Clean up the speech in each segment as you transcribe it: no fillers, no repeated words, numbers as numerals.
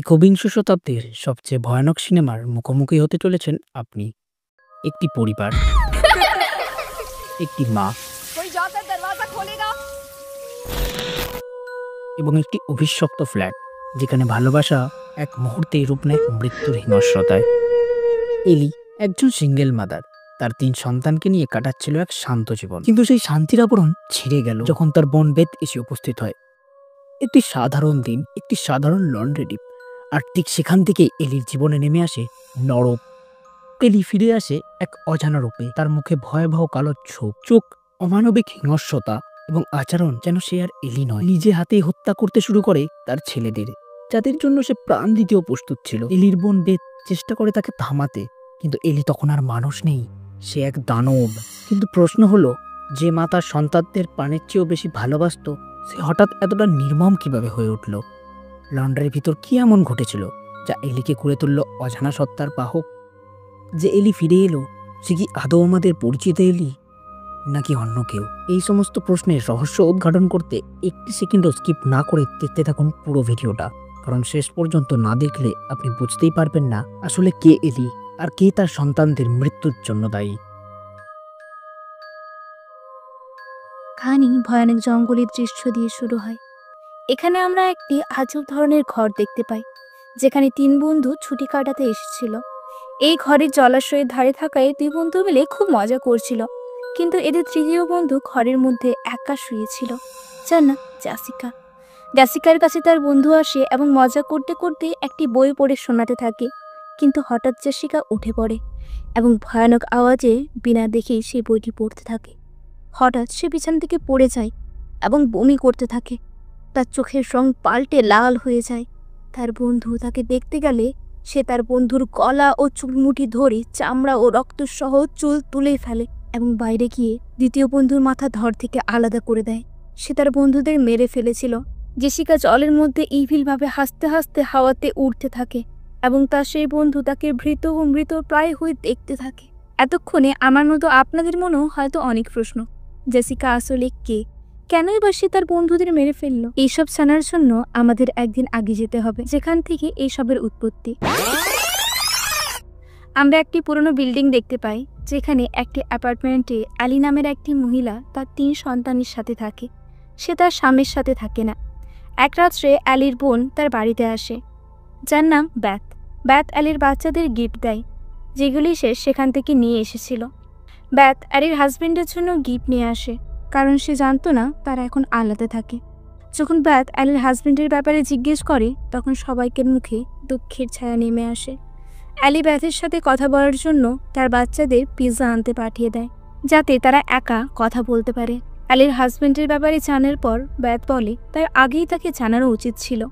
একবিংশ শতাব্দীর সবচেয়ে ভয়ানক সিনেমার মুখোমুখি হতে চলেছেন আপনি। একটি পরিবার, একটি মা कोई जाकर दरवाजा खोलेगा? এবং একটি অভিশপ্ত ফ্ল্যাট, যেখানে ভালোবাসা এক মুহূর্তেই রূপ নেয় মৃত্যুর হিংস্রতায়। এলি একজন সিঙ্গেল মাদার, তার 3 সন্তানকে নিয়ে কাটাচ্ছিল এক শান্ত জীবন। কিন্তু সেই শান্তির আবরণ ছিঁড়ে গেল যখন তার বোন বেথ এসে উপস্থিত হয়। একটি সাধারণ দিন, একটি সাধারণ লন্ড্রি ডিপ, আর ঠিক সেখান থেকে এলির জীবনে নেমে আসে নরক। এলি ফিরে আসে এক অজানা রূপে, তার মুখে ভয়াবহ কালো চোখ, অমানবিক হিংস্রতা এবং আচরণ যেন সে আর এলি নয়। নিজে হাতেই হত্যা করতে শুরু করে তার ছেলেদের, যাদের জন্য সে প্রাণ দিতেও প্রস্তুত ছিল। এলির বোন বেথ চেষ্টা করে তাকে থামাতে, কিন্তু এলি তখন আর মানুষ নেই, সে এক দানব। কিন্তু প্রশ্ন হলো, যে মা তার সন্তানদের প্রাণের চেয়েও বেশি ভালোবাসত, সে হঠাৎ এতটা নির্মম কিভাবে হয়ে উঠল? লন্ড্রির ভিতর কি এমন ঘটেছিল যা এলিকে করে তুলল অজানা সত্তার বাহক? যে এলি ফিরে এলো, সে কি আদৌ আমাদের পরিচিত এলি, নাকি অন্য কেউ? এই সমস্ত প্রশ্নের রহস্য উদ্ঘাটন করতে একটি সেকেন্ডও স্কিপ না করে দেখতে থাকুন পুরো ভিডিওটা, কারণ শেষ পর্যন্ত না দেখলে আপনি বুঝতেই পারবেন না আসলে কে এলি আর কে তার সন্তানদের মৃত্যুর জন্য দায়ী। কাহিনী ভয়ানক জঙ্গলের দৃশ্য দিয়ে শুরু হয়। এখানে আমরা একটি আজব ধরনের ঘর দেখতে পাই, যেখানে 3 বন্ধু ছুটি কাটাতে এসেছিল। এই ঘরের জলাশয়ের ধারে থাকায় 2 বন্ধু মিলে খুব মজা করছিল, কিন্তু এদের তৃতীয় বন্ধু ঘরের মধ্যে একা শুয়েছিল, যার নাম জাসিকা। জাসিকার কাছে তার বন্ধু আসে এবং মজা করতে করতে একটি বই পড়ে শোনাতে থাকে, কিন্তু হঠাৎ জাসিকা উঠে পড়ে এবং ভয়ানক আওয়াজে বিনা দেখেই সেই বইটি পড়তে থাকে। হঠাৎ সে বিছানা থেকে পড়ে যায় এবং বমি করতে থাকে। তার চোখের রং পাল্টে লাল হয়ে যায়। তার বন্ধু তাকে দেখতে গেলে সে তার বন্ধুর গলা ও চুলমুঠি ধরে চামড়া ও রক্তসহ চুল তুলে ফেলে এবং বাইরে গিয়ে দ্বিতীয় বন্ধুর মাথা ধর থেকে আলাদা করে দেয়। সে তার বন্ধুদের মেরে ফেলেছিল। জেসিকা জলের মধ্যে ইভিলভাবে হাসতে হাসতে হাওয়াতে উড়তে থাকে এবং তার সেই বন্ধু তাকে ভীত ও মৃত প্রায় হয়ে দেখতে থাকে। এতক্ষণে আমার মতো আপনাদের মনেও হয়তো অনেক প্রশ্ন, জেসিকা আসলে কে? কেনই বা সে তার বন্ধুদের মেরে ফেললো? এইসব জানার জন্য আমাদের একদিন আগে যেতে হবে, যেখান থেকে এইসবের উৎপত্তি। আমরা একটি পুরনো বিল্ডিং দেখতে পাই, যেখানে একটি অ্যাপার্টমেন্টে আলি নামের একটি মহিলা তার 3 সন্তানের সাথে থাকে। সে তার স্বামীর সাথে থাকে না। এক রাত্রে অ্যালির বোন তার বাড়িতে আসে, যার নাম ব্যাথ। ব্যাথ অ্যালির বাচ্চাদের গিফট দেয়, যেগুলি সে সেখান থেকে নিয়ে এসেছিল। ব্যাথ অ্যালির হাজবেন্ডের জন্য গিফট নিয়ে আসে, কারণ সে জানতো না তারা এখন আলাদা থাকে। যখন ব্যাথ অ্যালির হাজবেন্ডের ব্যাপারে জিজ্ঞেস করে, তখন সবাইকে মুখে দুঃখের ছায়া নেমে আসে। অ্যালি ব্যাথের সাথে কথা বলার জন্য তার বাচ্চাদের পিৎজা আনতে পাঠিয়ে দেয়, যাতে তারা একা কথা বলতে পারে। অ্যালির হাজবেন্ডের ব্যাপারে জানার পর ব্যাথ বলে তার আগেই তাকে জানানো উচিত ছিল।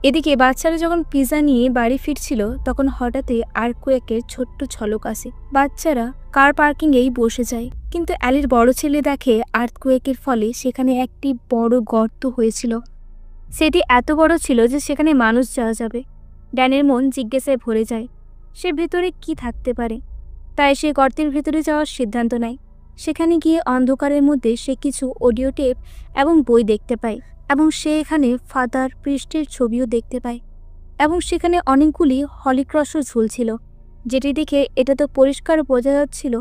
এদিকে বাচ্চারা যখন পিৎজা নিয়ে বাড়ি ফিরছিল, তখন হঠাৎই আর্থকুয়েকের ছোট্ট ঝলক আসে। বাচ্চারা কার পার্কিংয়েই বসে যায়, কিন্তু অ্যালির বড় ছেলে দেখে আর্থকুয়েকের ফলে সেখানে একটি বড় গর্ত হয়েছিল। সেটি এত বড় ছিল যে সেখানে মানুষ যাওয়া যাবে। ড্যানের মন জিজ্ঞাসায় ভরে যায়, সে ভেতরে কি থাকতে পারে। তাই সে গর্তের ভেতরে যাওয়ার সিদ্ধান্ত নেয়। সেখানে গিয়ে অন্ধকারের মধ্যে সে কিছু অডিও টেপ এবং বই দেখতে পায়, এবং সে এখানে ফাদার পৃষ্ঠের ছবিও দেখতে পায়, এবং সেখানে অনেকগুলি হলিক্রসও ঝুলছিল, যেটি দেখে এটা তো পরিষ্কার বোঝা যাচ্ছিল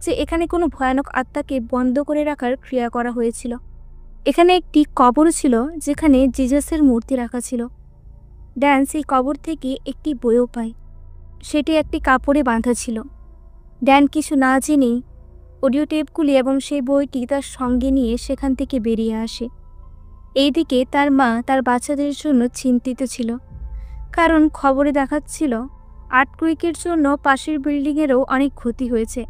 যে এখানে কোনো ভয়ানক আত্মাকে বন্ধ করে রাখার ক্রিয়া করা হয়েছিল। এখানে একটি কবর ছিল, যেখানে জিজাসের মূর্তি রাখা ছিল। ড্যান সেই কবর থেকে একটি বইও পায়, সেটি একটি কাপড়ে বাঁধা ছিল। ড্যান কিছু না জেনেই অডিও টেপগুলি এবং সেই বইটি তার সঙ্গে নিয়ে সেখান থেকে বেরিয়ে আসে। এইদিকে তার মা তার বাচ্চাদের জন্য চিন্তিত ছিল, কারণ খবরে দেখাচ্ছিল আর্থকুয়েকের জন্য পাশের বিল্ডিংয়েরও অনেক ক্ষতি হয়েছে।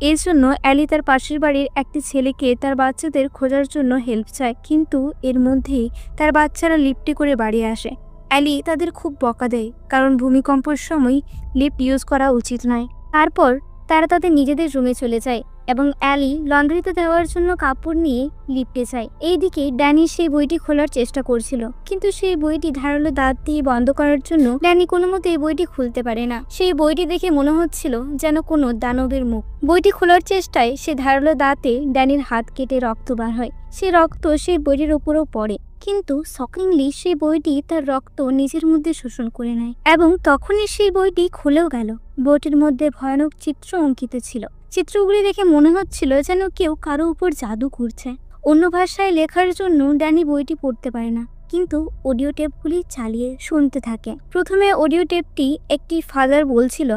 এর জন্য অ্যালি তার পাশের বাড়ির একটি ছেলেকে তার বাচ্চাদের খোঁজার জন্য হেল্প চায়, কিন্তু এর মধ্যেই তার বাচ্চারা লিফটে করে বাড়ি আসে। অ্যালি তাদের খুব বকা দেয়, কারণ ভূমিকম্পের সময় লিফট ইউজ করা উচিত নয়। তারপর তারা তাদের নিজেদের রুমে চলে যায় এবং অ্যালি লন্ড্রিতে দেওয়ার জন্য কাপড় নিয়ে লিফটে যায়। এইদিকে ড্যানি সেই বইটি খোলার চেষ্টা করছিল, কিন্তু সেই বইটি ধারালো দাঁত দিয়ে বন্ধ করার জন্য ড্যানি কোনো মতে এই বইটি খুলতে পারে না। সেই বইটি দেখে মনে হচ্ছিল যেন কোনো দানবের মুখ। বইটি খোলার চেষ্টায় সে ধারালো দাঁতে ড্যানির হাত কেটে রক্ত বার হয়। সেই রক্ত সেই বইটির উপরও পড়ে, কিন্তু শকিংলি সেই বইটি তার রক্ত নিজের মধ্যে শোষণ করে নেয় এবং তখনই সেই বইটি খুলেও গেল। বইটির মধ্যে ভয়ানক চিত্র অঙ্কিত ছিল। চিত্রগুলি দেখে মনে হচ্ছিল যেন কেউ কারো উপর জাদু করছে। অন্য ভাষায় লেখার জন্য ড্যানি বইটি পড়তে পারে না, কিন্তু অডিও টেপগুলি চালিয়ে শুনতে থাকে। প্রথমে অডিও টেপটি একটি ফাদার বলছিল,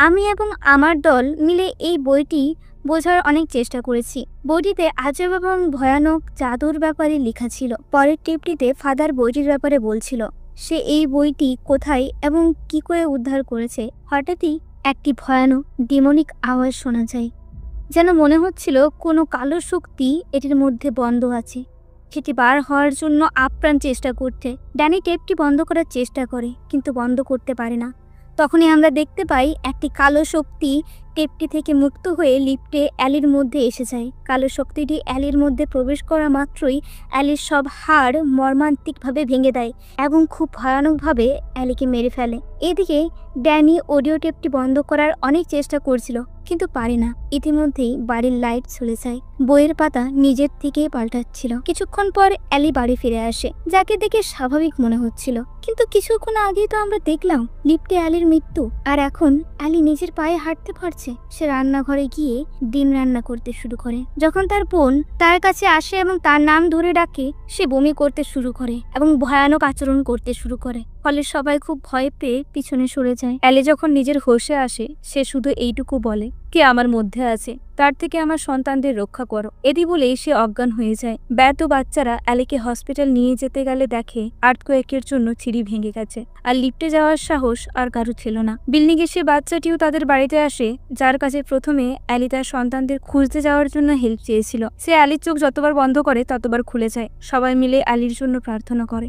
আমি এবং আমার দল মিলে এই বইটি বোঝার অনেক চেষ্টা করেছি। বইটিতে আজব এবং ভয়ানক জাদুর ব্যাপারে লেখা ছিল। পরের টেপটিতে ফাদার বইটির ব্যাপারে বলছিল, সে এই বইটি কোথায় এবং কি করে উদ্ধার করেছে। হঠাৎই একটি ভয়ানক ডিমনিক আওয়াজ শোনা যায়, যেন মনে হচ্ছিল কোনো কালো শক্তি এটির মধ্যে বন্ধ আছে, সেটি বার হওয়ার জন্য আপ্রাণ চেষ্টা করছে। ড্যানি টেপটি বন্ধ করার চেষ্টা করে, কিন্তু বন্ধ করতে পারে না। তখনই আমরা দেখতে পাই একটি কালো শক্তি টেপটি থেকে মুক্ত হয়ে লিফটে অ্যালির মধ্যে এসে যায়। কালো শক্তিটি অ্যালির মধ্যে প্রবেশ করা মাত্রই অ্যালির সব হাড় মর্মান্তিকভাবে ভেঙে দেয় এবং খুব ভয়ানকভাবে অ্যালিকে মেরে ফেলে। এদিকে ড্যানি অডিও টেপটি বন্ধ করার অনেক চেষ্টা করছিল, কিন্তু পারে না। ইতিমধ্যেই বাড়ির লাইট চলে যায়। বইয়ের পাতা নিজের থেকেই পাল্টাচ্ছিল। কিছুক্ষণ পর অ্যালি বাড়ি ফিরে আসে, যাকে দেখে স্বাভাবিক মনে হচ্ছিল, কিন্তু কিছুক্ষণ আগেই তো আমরা দেখলাম লিফটে অ্যালির মৃত্যু, আর এখন অ্যালি নিজের পায়ে হাঁটতে পারছে। সে রান্নাঘরে গিয়ে ডিম রান্না করতে শুরু করে। যখন তার বোন তার কাছে আসে এবং তার নাম ধরে ডাকে, সে বমি করতে শুরু করে এবং ভয়ানক আচরণ করতে শুরু করে। ফলে সবাই খুব ভয় পেয়ে পিছনে সরে যায়। অ্যালি যখন নিজের হোশে আসে, সে শুধু এইটুকু বলে, কে আমার মধ্যে আছে, তার থেকে আমার সন্তানদের রক্ষা করো। এদি বলেই সে অজ্ঞান হয়ে যায়। ব্যর্থ বাচ্চারা অ্যালিকে হসপিটাল নিয়ে যেতে গেলে দেখে আর্থকোয়েকের জন্য সিঁড়ি ভেঙে গেছে, আর লিফটে যাওয়ার সাহস আর কারো ছিল না। বিল্ডিং এ সে বাচ্চাটিও তাদের বাড়িতে আসে, যার কাছে প্রথমে অ্যালি তার সন্তানদের খুঁজতে যাওয়ার জন্য হেল্প চেয়েছিল। সে অ্যালির চোখ যতবার বন্ধ করে ততবার খুলে যায়। সবাই মিলে অ্যালির জন্য প্রার্থনা করে,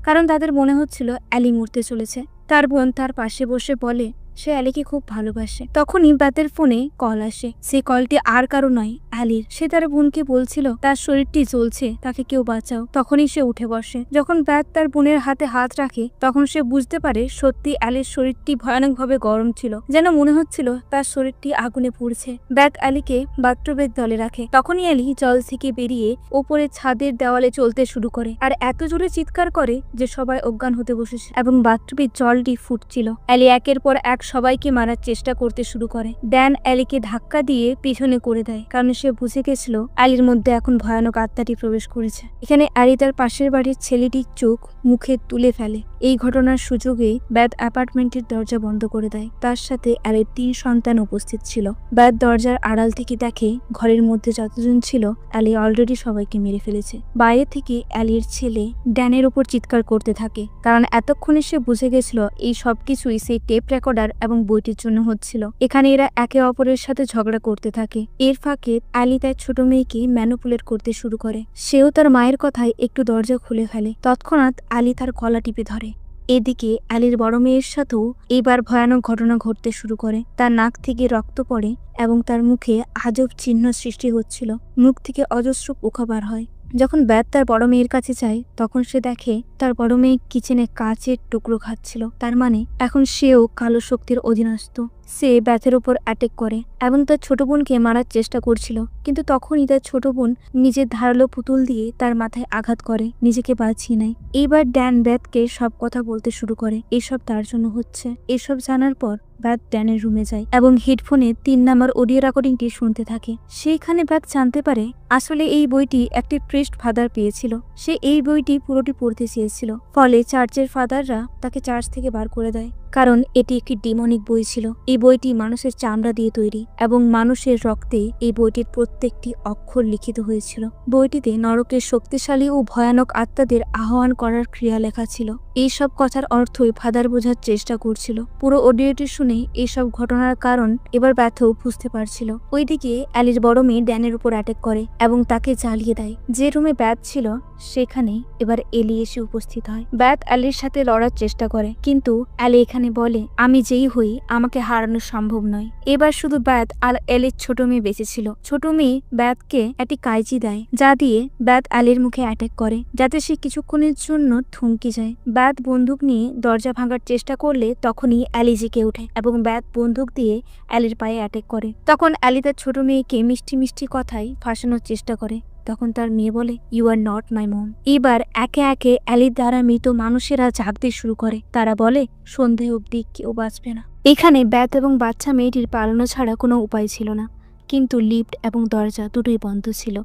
কারণ তাদের মনে হচ্ছিল অ্যালি মরতে চলেছে। তার বোন তার পাশে বসে বলে সে অ্যালিকে খুব ভালোবাসে। তখনই ব্যাতের ফোনে কল আসে। সেই কলটি আর কারো নয়, অ্যালির। সে তার বোনকে বলছিল তার শরীরটি জ্বলছে, তাকে কেউ বাঁচাও। তখনই সে উঠে বসে। যখন ব্যাত তার বোনের হাতে হাত রাখে, তখন সে বুঝতে পারে সত্যি অ্যালির শরীরটি ভয়ানকভাবে গরম ছিল, যেন মনে হচ্ছিল তার শরীরটি আগুনে পুড়ছে। ব্যাত অ্যালিকে বাথটবের দলে রাখে। তখনই অ্যালি জল থেকে বেরিয়ে ওপরে ছাদের দেওয়ালে চলতে শুরু করে, আর এত জোরে চিৎকার করে যে সবাই অজ্ঞান হতে বসেছে এবং বাথটবের জলটি ফুটছিল। অ্যালি একের পর এক সবাইকে মারার চেষ্টা করতে শুরু করে। ড্যান অ্যালিকে ধাক্কা দিয়ে পিছনে করে দেয়, কারণ সে বুঝে গেছিল অ্যালির মধ্যে এখন ভয়ানক আত্মাটি প্রবেশ করেছে। এখানে অ্যালি তার পাশের বাড়ির ছেলেটির চোখ মুখে তুলে ফেলে। এই ঘটনার সুযোগে ব্যাত অ্যাপার্টমেন্টের দরজা বন্ধ করে দেয়। তার সাথে অ্যালির 3 সন্তান উপস্থিত ছিল। ব্যাত দরজার আড়াল থেকে দেখে ঘরের মধ্যে যতজন ছিল অ্যালি অলরেডি সবাইকে মেরে ফেলেছে। বাইরে থেকে অ্যালির ছেলে ড্যানের উপর চিৎকার করতে থাকে, কারণ এতক্ষণে সে বুঝে গেছিল এই সবকিছুই সেই টেপ রেকর্ডার এবং বইটির জন্য হচ্ছিল। এখানে এরা একে অপরের সাথে ঝগড়া করতে থাকে। এর ফাঁকে অ্যালি তার ছোট মেয়েকে ম্যানুপুলেট করতে শুরু করে। সেও তার মায়ের কথায় একটু দরজা খুলে ফেলে। তৎক্ষণাৎ অ্যালি তার গলা টিপে ধরে। এদিকে অ্যালির বড় মেয়ের সাথেও এইবার ভয়ানক ঘটনা ঘটতে শুরু করে। তার নাক থেকে রক্ত পড়ে এবং তার মুখে আজব চিহ্ন সৃষ্টি হচ্ছিল। মুখ থেকে অজস্র পোকা বার হয়। যখন ব্যাত তার বড় মেয়ের কাছে যায়, তখন সে দেখে তার বড় মেয়ে কিচেনে কাচের টুকরো খাচ্ছিল। তার মানে এখন সেও কালো শক্তির অধীনস্থ। সে ব্যাথের উপর অ্যাটাক করে এবং তার ছোট বোনকে মারার চেষ্টা করছিল, কিন্তু তখনই তার ছোট বোন নিজের ধারালো পুতুল দিয়ে তার মাথায় আঘাত করে, নিজেকে বাঁচিয়ে নেয়। এইবার ড্যান ব্যাথকে সব কথা বলতে শুরু করে, এসব তার জন্য হচ্ছে। এসব জানার পর ব্যাথ ড্যানের রুমে যায় এবং হেডফোনে 3 নাম্বার অডিও রেকর্ডিংটি শুনতে থাকে। সেইখানে ব্যাথ জানতে পারে আসলে এই বইটি একটি প্রিস্ট ফাদার পেয়েছিল। সে এই বইটি পুরোটি পড়তে চেয়েছিল, ফলে চার্চের ফাদাররা তাকে চার্চ থেকে বার করে দেয়, কারণ এটি একটি ডিমনিক বই ছিল। এই বইটি মানুষের চামড়া দিয়ে তৈরি এবং মানুষের রক্তে এই বইটির প্রত্যেকটি অক্ষর লিখিত হয়েছিল। বইটিতে নরকের শক্তিশালী ও ভয়ানক আত্মাদের আহ্বান করার ক্রিয়া লেখা ছিল। এইসব কথার অর্থই ফাদার বোঝার চেষ্টা করছিল। পুরো অডিওটি শুনে এইসব ঘটনার কারণ এবার ব্যথও বুঝতে পারছিল। ওইদিকে অ্যালির বড় মেয়ে ড্যানের উপর অ্যাটাক করে এবং তাকে জ্বালিয়ে দেয়। যে রুমে ব্যাথ ছিল সেখানে এবার এলি এসে উপস্থিত হয়। ব্যাথ অ্যালির সাথে লড়ার চেষ্টা করে, কিন্তু অ্যালি এখানে বলে আমি যেই হই আমাকে হারানো সম্ভব নয়। এবার শুধু ব্যাথ আর এলির ছোট মেয়ে বেঁচে ছিল। ছোট মেয়ে ব্যাথকে একটি কাইচি দেয়, যা দিয়ে ব্যাথ অ্যালির মুখে অ্যাটাক করে, যাতে সে কিছুক্ষণের জন্য থমকে যায়। ব্যাথ বন্দুক নিয়ে দরজা ভাঙার চেষ্টা করলে তখনই অ্যালি জেগে ওঠে এবং ব্যাথ বন্দুক দিয়ে অ্যালির পায়ে অ্যাটাক করে। তখন অ্যালি তার ছোট মেয়েকে মিষ্টি মিষ্টি কথায় ফাঁসানোর চেষ্টা করে। তখন তার মেয়ে বলে, ইউ আর নট মাই মম। এবার একে একে অ্যালির দ্বারা মৃত মানুষেরা জাগতে শুরু করে। তারা বলে সন্ধে অবধি কেউ বাঁচবে না। এখানে ব্যাথ এবং বাচ্চা মেয়েটির পালানো ছাড়া কোনো উপায় ছিল না, কিন্তু লিফট এবং দরজা দুটোই বন্ধ ছিল।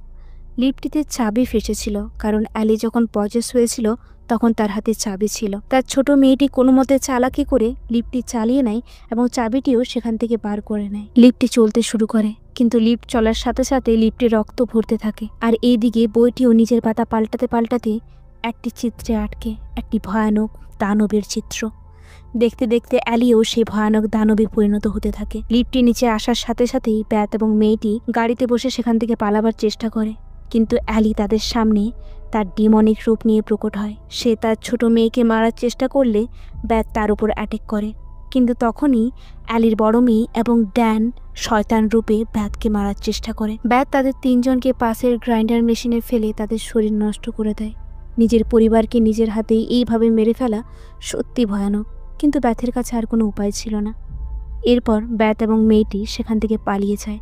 লিফটটিতে চাবি ফেসেছিল, কারণ অ্যালি যখন পজেস হয়েছিল তখন তার হাতে চাবি ছিল। তার ছোট মেয়েটি কোনো মতে চালাকি করে লিফটটি চালিয়ে নেয় এবং চাবিটিও সেখান থেকে বার করে নেয়। লিফটটি চলতে শুরু করে, কিন্তু লিফট চলার সাথে সাথে লিফটে রক্ত ভরতে থাকে। আর এইদিকে বইটিও নিজের পাতা পাল্টাতে পাল্টাতে একটি চিত্রে আটকে, একটি ভয়ানক দানবের চিত্র। দেখতে দেখতে অ্যালিও সেই ভয়ানক দানবে পরিণত হতে থাকে। লিফটটি নিচে আসার সাথে সাথেই ব্যাথ এবং মেয়েটি গাড়িতে বসে সেখান থেকে পালাবার চেষ্টা করে, কিন্তু অ্যালি তাদের সামনে তার ডিমনিক রূপ নিয়ে প্রকট হয়। সে তার ছোট মেয়েকে মারার চেষ্টা করলে ব্যাথ তার উপর অ্যাটাক করে, কিন্তু তখনই অ্যালির বড় মেয়ে এবং ড্যান শয়তান রূপে ব্যাথকে মারার চেষ্টা করে। ব্যাথ তাদের তিনজনকে পাশের গ্রাইন্ডার মেশিনে ফেলে তাদের শরীর নষ্ট করে দেয়। নিজের পরিবারকে নিজের হাতেই এইভাবে মেরে ফেলা সত্যি ভয়ানক, কিন্তু ব্যাথের কাছে আর কোনো উপায় ছিল না। এরপর ব্যাথ এবং মেয়েটি সেখান থেকে পালিয়ে যায়,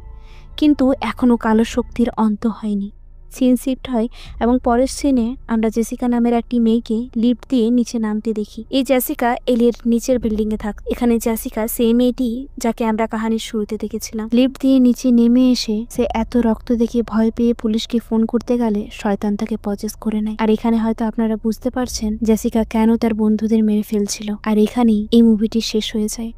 কিন্তু এখনও কালো শক্তির অন্ত হয়নি। সিন শিফট হয় এবং পরের সিনে আমরা জেসিকা নামের একটি মেয়েকে লিফট দিয়ে নিচে নামতে দেখি। এই জেসিকা এলির নিচের বিল্ডিংয়ে থাক। এখানে জেসিকা সেই মেয়েটি যাকে আমরা কাহিনীর শুরুতে দেখেছিলাম। লিফট দিয়ে নিচে নেমে এসে সে এত রক্ত দেখে ভয় পেয়ে পুলিশকে ফোন করতে গেলে শয়তান তাকে পজেস করে নেয়। আর এখানে হয়তো আপনারা বুঝতে পারছেন জেসিকা কেন তার বন্ধুদের মেরে ফেলছিল। আর এখানেই এই মুভিটি শেষ হয়ে যায়।